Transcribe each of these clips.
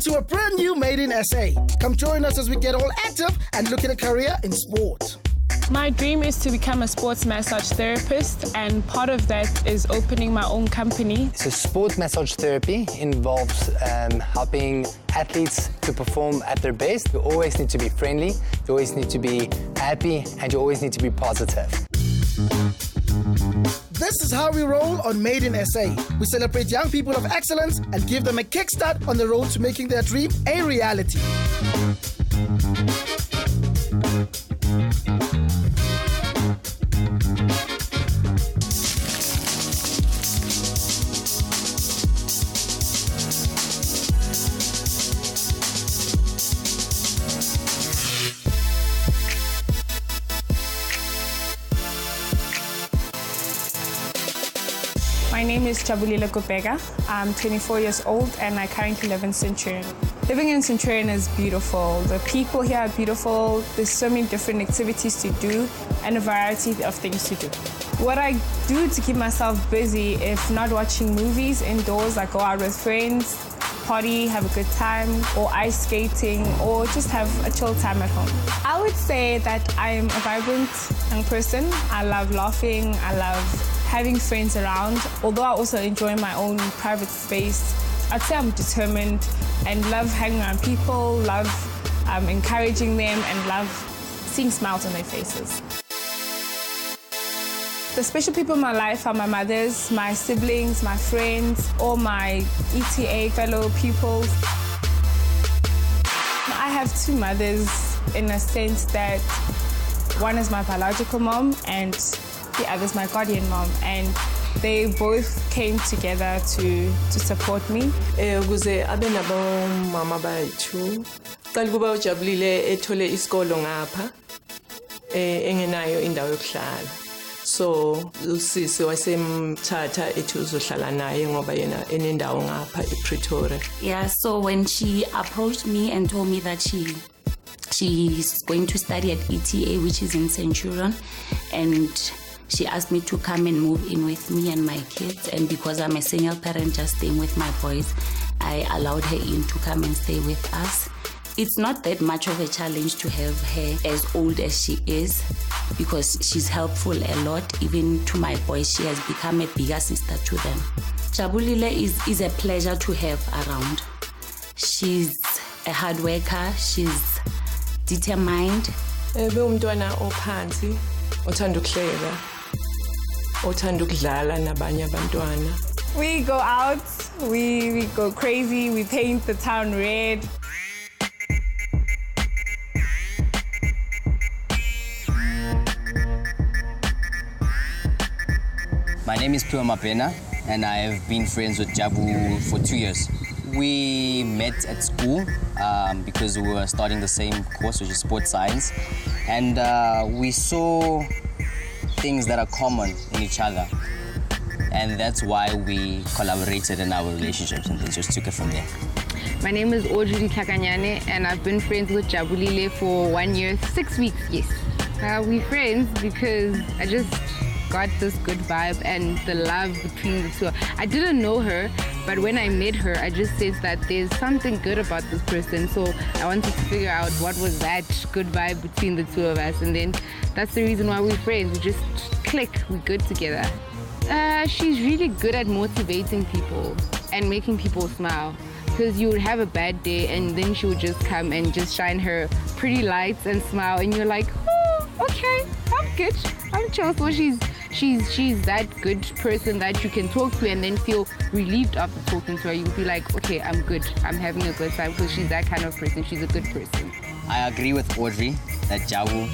to a brand new Made in SA. Come join us as we get all active and look at a career in sport. My dream is to become a sports massage therapist, and part of that is opening my own company. So sport massage therapy involves helping athletes to perform at their best. You always need to be friendly, you always need to be happy, and you always need to be positive. This is how we roll on Made in SA. We celebrate young people of excellence and give them a kickstart on the road to making their dream a reality. My name is Jabulile. I'm 24 years old and I currently live in Centurion. Living in Centurion is beautiful. The people here are beautiful. There's so many different activities to do and a variety of things to do. What I do to keep myself busy, if not watching movies indoors, I go out with friends, party, have a good time, or ice skating, or just have a chill time at home. I would say that I am a vibrant young person. I love laughing, I love having friends around. Although I also enjoy my own private space, I'd say I'm determined and love hanging around people, love encouraging them, and love seeing smiles on their faces. The special people in my life are my mothers, my siblings, my friends, all my ETA fellow pupils. I have two mothers in a sense that one is my biological mom and the other is my guardian mom, and they both came together to support me. Ukuze abe nabo mama bayithu qala kuba uJabulile ethole isikolo ngapha engenayo indawo yokuhlala, so usisi wasemthatha ethi uzohlala naye ngoba yena enendawo ngapha ePretoria. Yeah, so when she approached me and told me that she's going to study at ETA, which is in Centurion, and she asked me to come and move in with me and my kids, and because I'm a single parent just staying with my boys, I allowed her in to come and stay with us. It's not that much of a challenge to have her as old as she is, because she's helpful a lot. Even to my boys, she has become a bigger sister to them. Jabulile is a pleasure to have around. She's a hard worker, she's determined. Umntwana ophansi, othanda ukuhleka, othanda ukudlala nabanye abantwana. We go out, we go crazy, we paint the town red. My name is Mapena, and I have been friends with Jabu for 2 years. We met at school because we were starting the same course, which is sports science, and we saw things that are common in each other, and that's why we collaborated in our relationships and things just took it from there. My name is Audrey Takanyane, and I've been friends with Jabulile for 1 year, 6 weeks, yes. We're friends because I just got this good vibe and the love between the two. I didn't know her, but when I met her, I just said that there's something good about this person, so I wanted to figure out what was that good vibe between the two of us, and then that's the reason why we're friends. We just click, we're good together. She's really good at motivating people and making people smile, because you would have a bad day and then she would just come and just shine her pretty lights and smile, and you're like, oh, okay, I'm good, I'm chill. So she's that good person that you can talk to and then feel relieved after talking to her. You'll be like, okay, I'm good, I'm having a good time, because she's that kind of person. She's a good person. I agree with Audrey that Jabu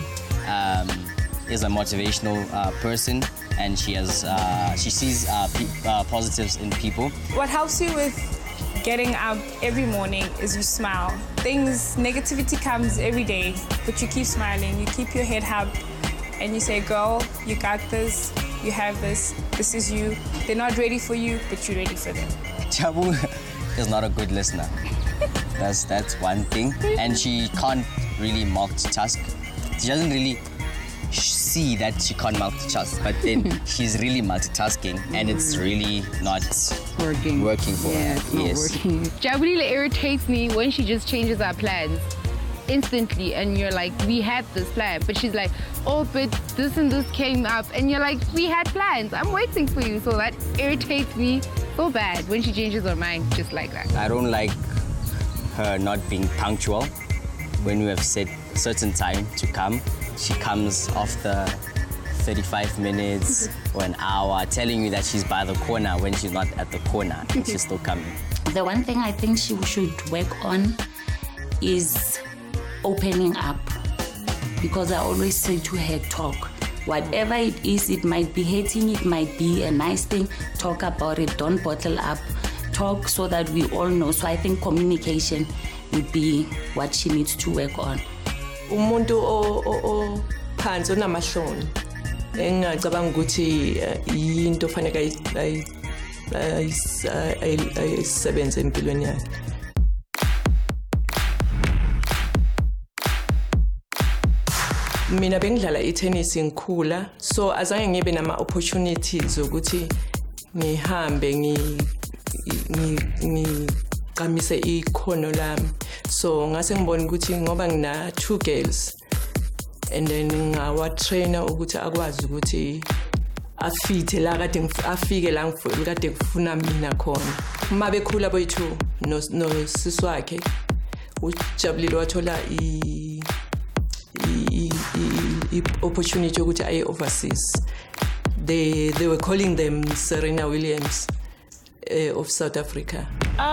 is a motivational person, and she sees positives in people. What helps you with getting up every morning is you smile. Negativity comes every day, but you keep smiling, you keep your head up, and you say, girl, you got this, you have this is you. They're not ready for you, but you're ready for them. Jabu is not a good listener. That's one thing. And she can't really multitask. She doesn't really see that she can't multitask, but then she's really multitasking, and it's really not working for her. It's not working. Jabulile irritates me when she just changes our plans instantly, and you're like, we had this plan, but she's like, oh, but this and this came up, and you're like, we had plans, I'm waiting for you. So that irritates me so bad when she changes her mind just like that. I don't like her not being punctual. When we have set a certain time to come, she comes after 35 minutes or an hour telling you that she's by the corner when she's not at the corner and she's still coming. The one thing I think she should work on is opening up, because I always say to her, talk. Whatever it is, it might be hating, it might be a nice thing, talk about it, don't bottle up, talk so that we all know. So I think communication would be what she needs to work on. Umuntu phansi onamahloni engicabanga ukuthi into fanele ayisebenze empilweni yakhe. Mina bengidlala itennis ngikhula, so azange ngibe nama opportunities ukuthi ngihambe ngiqamise ikhono lami. So ngase ngibona ukuthi ngoba ngina 2 girls and then ngawa trainer ukuthi akwazi ukuthi afike la kade ngifuna mina khona. Uma bekhula boyithu no siswakhe uJabulile wathola opportunity ukuthi aye overseas. They were calling them Serena Williams of South Africa.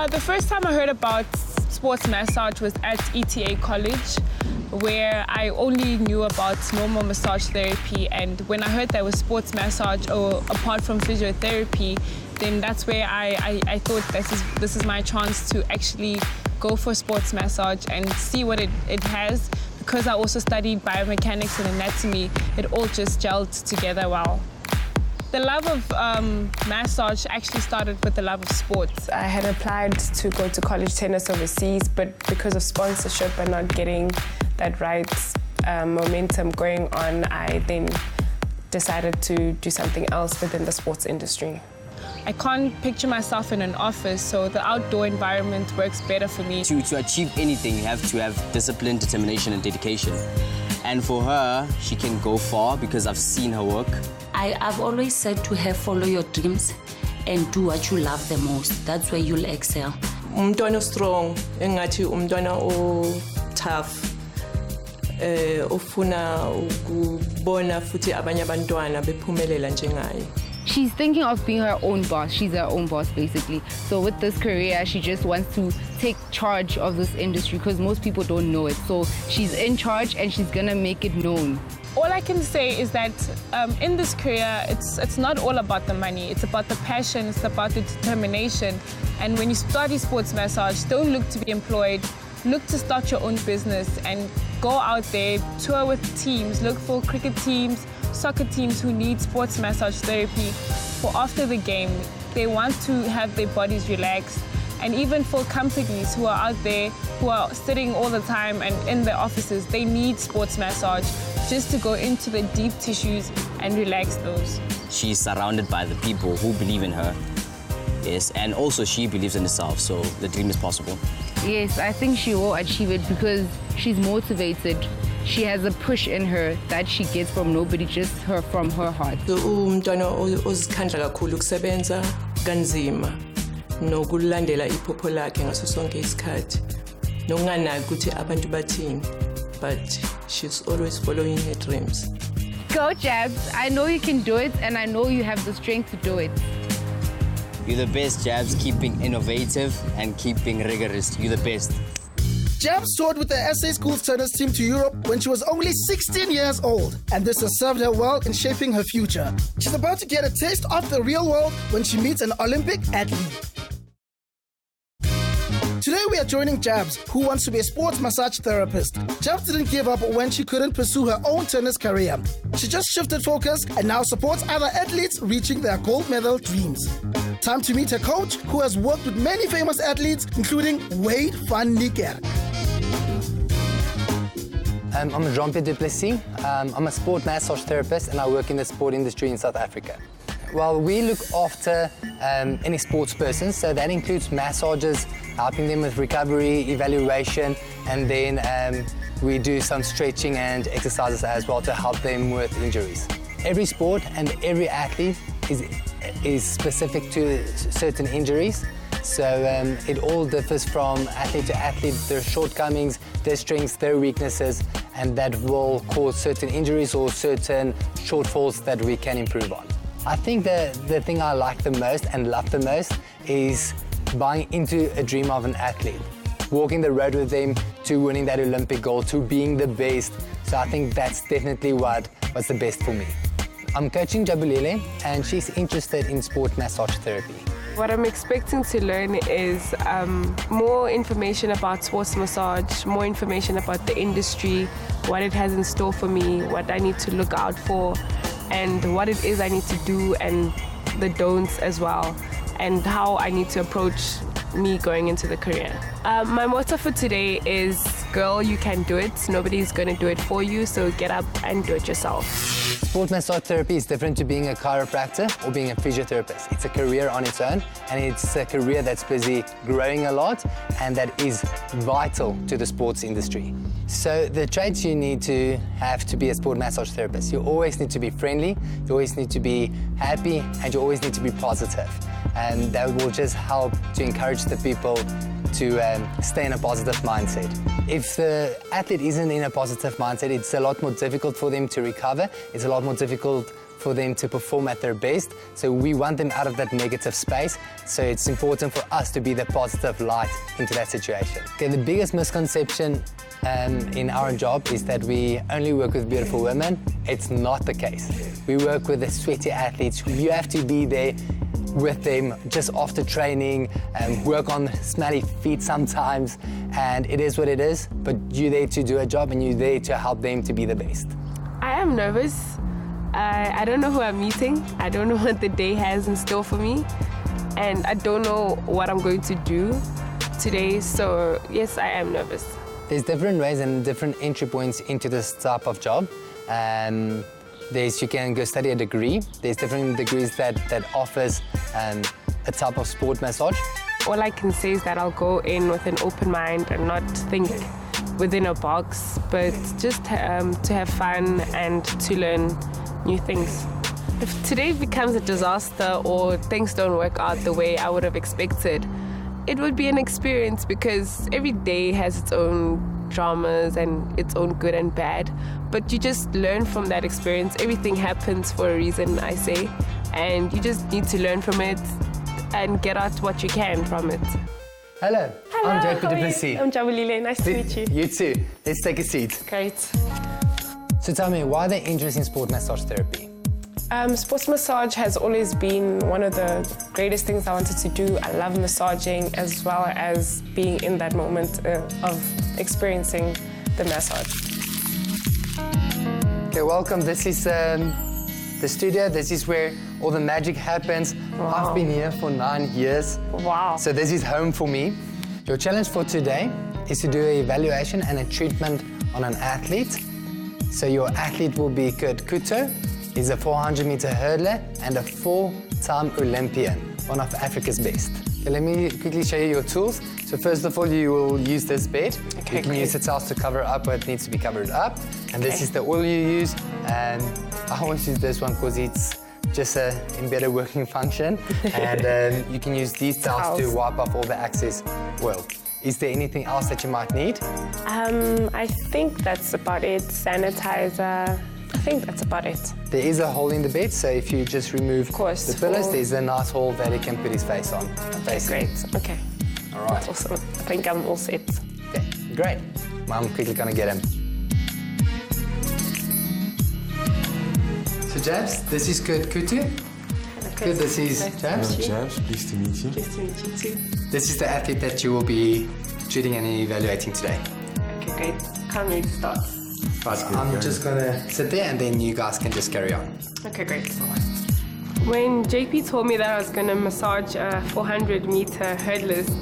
The first time I heard about sports massage was at ETA College, where I only knew about normal massage therapy, and when I heard there was sports massage or apart from physiotherapy, then that's where I thought this is my chance to actually go for sports massage and see what it has. Because I also studied biomechanics and anatomy, it all just gelled together well. The love of massage actually started with the love of sports. I had applied to go to college tennis overseas, but because of sponsorship and not getting that right momentum going on, I then decided to do something else within the sports industry. I can't picture myself in an office, so the outdoor environment works better for me. To achieve anything, you have to have discipline, determination, and dedication. And for her, she can go far because I've seen her work. I've always said to her, follow your dreams and do what you love the most. That's where you'll excel. Umntwana strong, engathi umntwana tough, ofuna ukubona futhi abanye abantwana bephumelela njengaye. She's thinking of being her own boss. She's her own boss, basically. So with this career, she just wants to take charge of this industry because most people don't know it. So she's in charge and she's gonna make it known. All I can say is that in this career, it's not all about the money. It's about the passion, it's about the determination. And when you study sports massage, don't look to be employed. Look to start your own business and go out there, tour with teams, look for cricket teams, soccer teams who need sports massage therapy for after the game. They want to have their bodies relaxed. And even for companies who are out there, who are sitting all the time and in their offices, they need sports massage just to go into the deep tissues and relax those. She's surrounded by the people who believe in her. Yes, and also she believes in herself, so the dream is possible. Yes, I think she will achieve it because she's motivated. She has a push in her that she gets from nobody, just from her heart. Umntwana ozikhandla kakhulu ukusebenza kanzima nokulandela iphupho lakhe ngaso sonke isikhathi. Nokunganaki ukuthi abantu bathini, but she's always following her dreams. Go Jabs, I know you can do it and I know you have the strength to do it. You're the best, Jabs, keeping innovative and keeping rigorous. You're the best. Jabs toured with the SA Schools tennis team to Europe when she was only 16 years old, and this has served her well in shaping her future. She's about to get a taste of the real world when she meets an Olympic athlete. Today we are joining Jabs, who wants to be a sports massage therapist. Jabs didn't give up when she couldn't pursue her own tennis career. She just shifted focus and now supports other athletes reaching their gold medal dreams. Time to meet her coach, who has worked with many famous athletes, including Wade van Niekerk. I'm Jean-Pierre Duplessis. I'm a sport massage therapist and I work in the sport industry in South Africa. Well, we look after any sports person, so that includes massages, helping them with recovery, evaluation, and then we do some stretching and exercises as well to help them with injuries. Every sport and every athlete is specific to certain injuries. So it all differs from athlete to athlete, their shortcomings, their strengths, their weaknesses, and that will cause certain injuries or certain shortfalls that we can improve on. I think the thing I like the most and love the most is buying into a dream of an athlete, walking the road with them to winning that Olympic gold, to being the best. So I think that's definitely what's the best for me. I'm coaching Jabulile and she's interested in sport massage therapy. What I'm expecting to learn is more information about sports massage, more information about the industry, what it has in store for me, what I need to look out for, and what it is I need to do, and the don'ts as well, and how I need to approach me going into the career. My motto for today is, girl, you can do it. Nobody's going to do it for you, so get up and do it yourself. Sport massage therapy is different to being a chiropractor or being a physiotherapist. It's a career on its own, and it's a career that's busy growing a lot and that is vital to the sports industry. So the traits you need to have to be a sport massage therapist: you always need to be friendly, you always need to be happy, and you always need to be positive. And that will just help to encourage the people to stay in a positive mindset. If the athlete isn't in a positive mindset, it's a lot more difficult for them to recover. It's a lot more difficult for them to perform at their best. So we want them out of that negative space. So it's important for us to be the positive light into that situation. Okay, the biggest misconception in our job is that we only work with beautiful women. It's not the case. We work with the sweaty athletes. You have to be there with them just after training and work on smelly feet sometimes, and it is what it is, but you're there to do a job and you're there to help them to be the best. I am nervous. I don't know who I'm meeting. I don't know what the day has in store for me, and I don't know what I'm going to do today, so yes, I am nervous. There's different ways and different entry points into this type of job. You can go study a degree. There's different degrees that offers a type of sport massage. All I can say is that I'll go in with an open mind and not think within a box, but just to have fun and to learn new things. If today becomes a disaster or things don't work out the way I would have expected, it would be an experience, because every day has its own dramas and its own good and bad, but you just learn from that experience. Everything happens for a reason, I say, and you just need to learn from it and get out what you can from it. Hello, I'm Jacob Duplessis. I'm Jabulile, nice to meet you. You too. Let's take a seat. Great. So tell me, why the interest in sport massage therapy? Sports massage has always been one of the greatest things I wanted to do. I love massaging as well as being in that moment of experiencing the massage. Okay, welcome. This is the studio. This is where all the magic happens. Wow. I've been here for 9 years. Wow. So this is home for me. Your challenge for today is to do an evaluation and a treatment on an athlete. So your athlete will be Kurt Kuto. He's a 400-meter hurdler and a 4-time Olympian, one of Africa's best. Okay, let me quickly show you your tools. So first of all, you will use this bed. Okay, you can use the towels to cover up what needs to be covered up. And this is the oil you use. And I always use this one because it's just in better working function. And you can use these towels to wipe off all the excess oil. Is there anything else that you might need? I think that's about it. Sanitizer. I think that's about it. There is a hole in the bed, so if you just remove the pillows, there's a nice hole that he can put his face on. Great, okay. All right. That's awesome. I think I'm all set. Okay, great. I'm quickly gonna get him. So Jabs, this is Kurt Kutu. Okay. Good, this is Jabs. Jabs, pleased to meet you. Nice to meet you too. This is the athlete that you will be treating and evaluating today. Okay, great. Can't wait to start. I'm just gonna sit there and then you guys can just carry on. Okay, great. When JP told me that I was gonna massage a 400-meter hurdlist,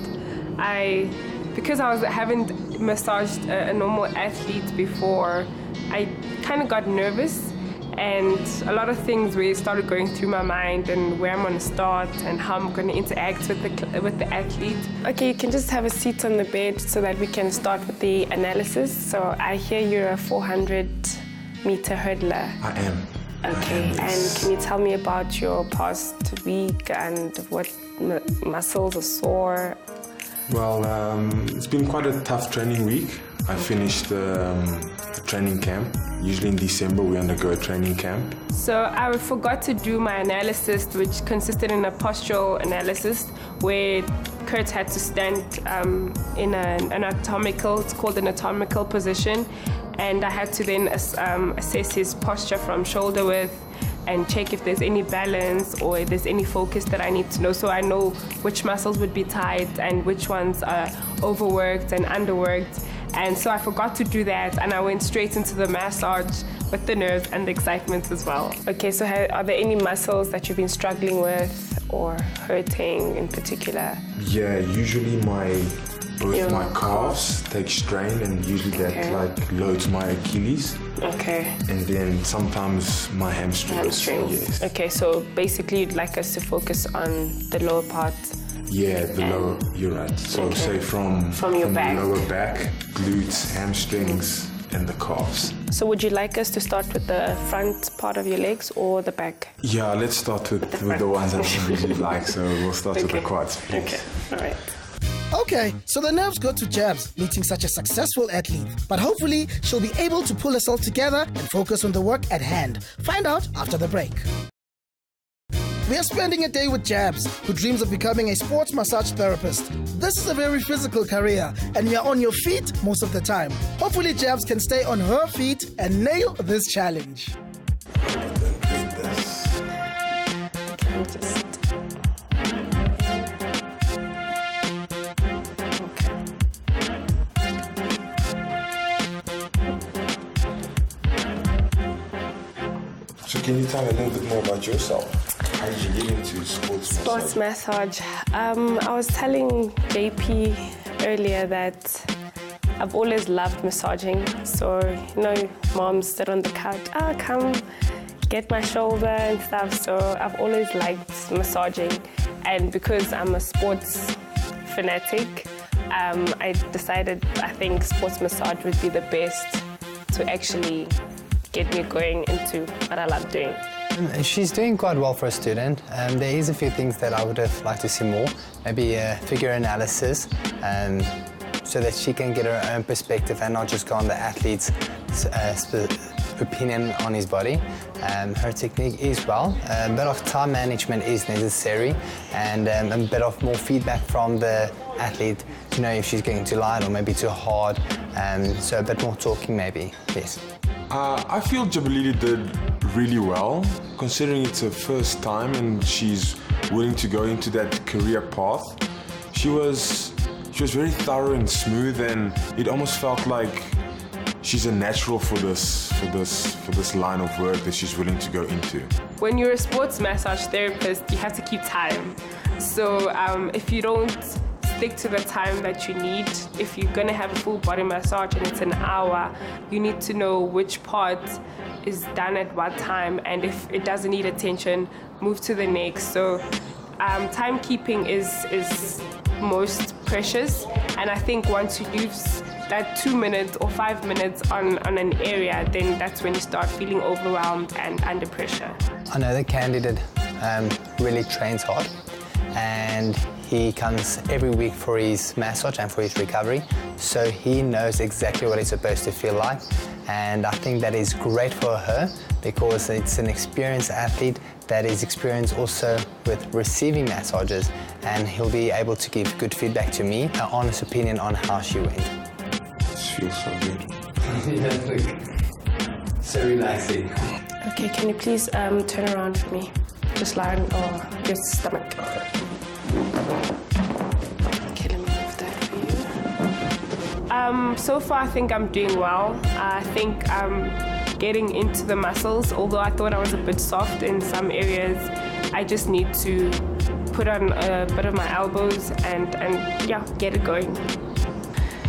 because I haven't massaged a normal athlete before, I kind of got nervous, and a lot of things really started going through my mind, and where I'm going to start and how I'm going to interact with the athlete. Okay, you can just have a seat on the bed so that we can start with the analysis. So I hear you're a 400-meter hurdler. I am. Okay, and can you tell me about your past week and what muscles are sore? Well, it's been quite a tough training week. I finished the training camp. Usually in December we undergo a training camp. So I forgot to do my analysis, which consisted in a postural analysis where Kurt had to stand in an anatomical, it's called anatomical position, and I had to then assess his posture from shoulder width and check if there's any balance or if there's any focus that I need to know, so I know which muscles would be tight and which ones are overworked and underworked. And so I forgot to do that, and I went straight into the massage with the nerves and the excitement as well. Okay, so are there any muscles that you've been struggling with or hurting in particular? Yeah, usually both my calves take strain, and usually that loads my Achilles. Okay. And then sometimes my hamstrings. Yes. Okay, so basically you'd like us to focus on the lower part. Yeah, the lower, you're right. So say from your back. The lower back, glutes, hamstrings, and the calves. So would you like us to start with the front part of your legs or the back? Yeah, let's start with the ones that I really like. So we'll start with the quads, please. Okay, all right. Okay, so the nerves go to Jabs, meeting such a successful athlete. But hopefully, she'll be able to pull herself together and focus on the work at hand. Find out after the break. We are spending a day with Jabs, who dreams of becoming a sports massage therapist. This is a very physical career, and you're on your feet most of the time. Hopefully, Jabs can stay on her feet and nail this challenge. So can you tell me a little bit more about yourself? How did you get into sports massage? I was telling JP earlier that I've always loved massaging. So, moms sit on the couch, come get my shoulder and stuff. So I've always liked massaging. And because I'm a sports fanatic, I decided I think sports massage would be the best to actually get me going into what I love doing. She's doing quite well for a student. There is a few things that I would have liked to see more. Maybe a figure analysis, so that she can get her own perspective and not just go on the athlete's opinion on his body. Her technique is well. A bit of time management is necessary, and a bit of more feedback from the athlete to know if she's getting too light or maybe too hard. So a bit more talking maybe, yes. I feel Jabulile did really well, considering it's her first time and she's willing to go into that career path. She was very thorough and smooth, and it almost felt like she's a natural for this line of work that she's willing to go into. When you're a sports massage therapist, you have to keep time. So if you don't stick to the time that you need, if you're going to have a full body massage and it's an hour, you need to know which part is done at what time, and if it doesn't need attention, move to the next. So timekeeping is most precious, and I think once you use that 2 minutes or 5 minutes on an area, then that's when you start feeling overwhelmed and under pressure. I know the candidate really trains hard, and he comes every week for his massage and for his recovery, so he knows exactly what it's supposed to feel like. And I think that is great for her because it's an experienced athlete that is experienced also with receiving massages, and he'll be able to give good feedback to me, an honest opinion on how she went. This feels so good. Yeah, look. So relaxing. Okay, can you please turn around for me? Just lie on your stomach. Okay, let me move that for you. So far, I think I'm doing well. I think I'm getting into the muscles, although I thought I was a bit soft in some areas. I just need to put on a bit of my elbows and yeah, get it going.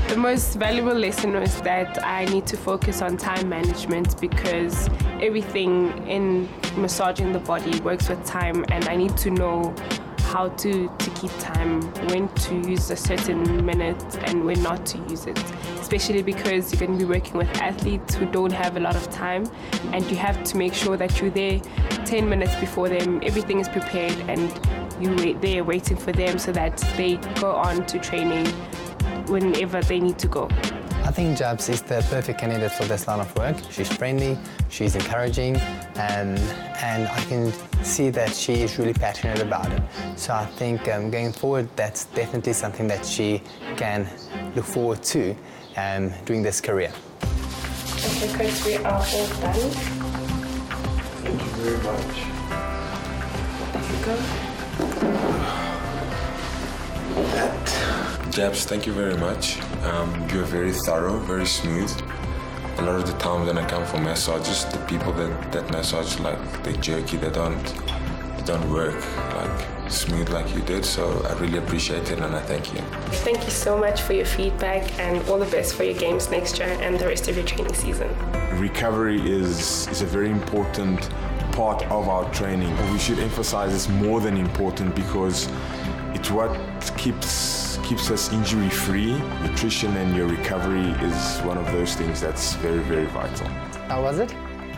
The most valuable lesson was that I need to focus on time management because everything in massaging the body works with time, and I need to know how to keep time, when to use a certain minute and when not to use it, especially because you're going to be working with athletes who don't have a lot of time, and you have to make sure that you're there 10 minutes before them, everything is prepared, and you're there waiting for them so that they go on to training whenever they need to go. I think Jabs is the perfect candidate for this line of work. She's friendly, she's encouraging, and I can see that she is really passionate about it. So I think going forward, that's definitely something that she can look forward to doing this career. Okay, Chris, we are all done. Thank you very much. There you go. Jabs, thank you very much. You're very thorough, very smooth. A lot of the time when I come for massages, the people that massage like they jerky, they don't work like smooth like you did. So I really appreciate it and I thank you. Thank you so much for your feedback and all the best for your games next year and the rest of your training season. Recovery is a very important part of our training. We should emphasize it's more than important because it's what keeps us injury-free. Nutrition and your recovery is one of those things that's very, very vital. How was it?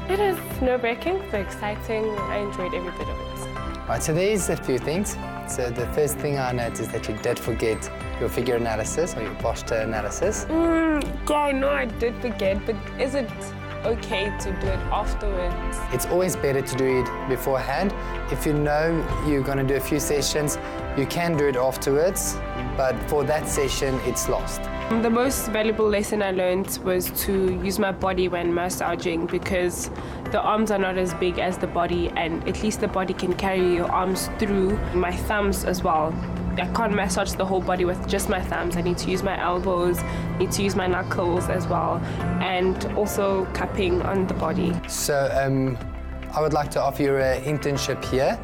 It is nerve-wracking but exciting. I enjoyed every bit of it. Right, so there is a few things. So the first thing I noticed that you did forget your figure analysis or your posture analysis. Yeah, I know I did forget, but is it okay to do it afterwards? It's always better to do it beforehand. If you know you're going to do a few sessions, you can do it afterwards, but for that session, it's lost. The most valuable lesson I learned was to use my body when massaging because the arms are not as big as the body, and at least the body can carry your arms through my thumbs as well. I can't massage the whole body with just my thumbs. I need to use my elbows, need to use my knuckles as well, and also cupping on the body. So I would like to offer you an internship here.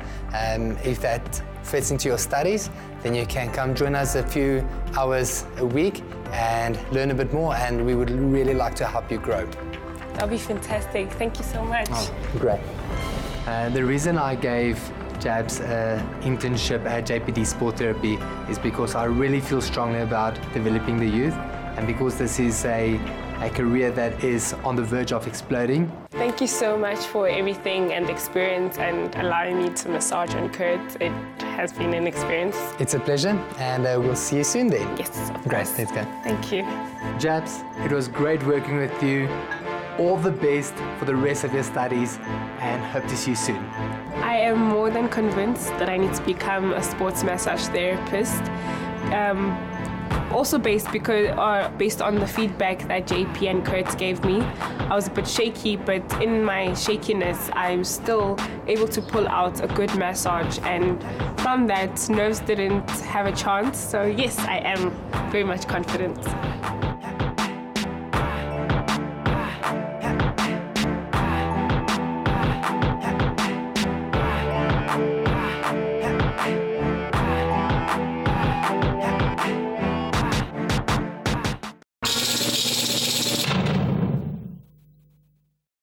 If that fits into your studies, then you can come join us a few hours a week and learn a bit more, and we would really like to help you grow. That'll be fantastic. Thank you so much. Oh, great. The reason I gave Jabs internship at JPD Sport Therapy is because I really feel strongly about developing the youth, and because this is a career that is on the verge of exploding. Thank you so much for everything and experience and allowing me to massage on Kurt. It has been an experience. It's a pleasure, and we'll see you soon then. Yes, of Great, course. let's go. Thank you. Jabs, it was great working with you. All the best for the rest of your studies, and hope to see you soon. I am more than convinced that I need to become a sports massage therapist. Also based on the feedback that JP and Kurt gave me. I was a bit shaky, but in my shakiness, I'm still able to pull out a good massage, and from that, nerves didn't have a chance. So yes, I am very much confident.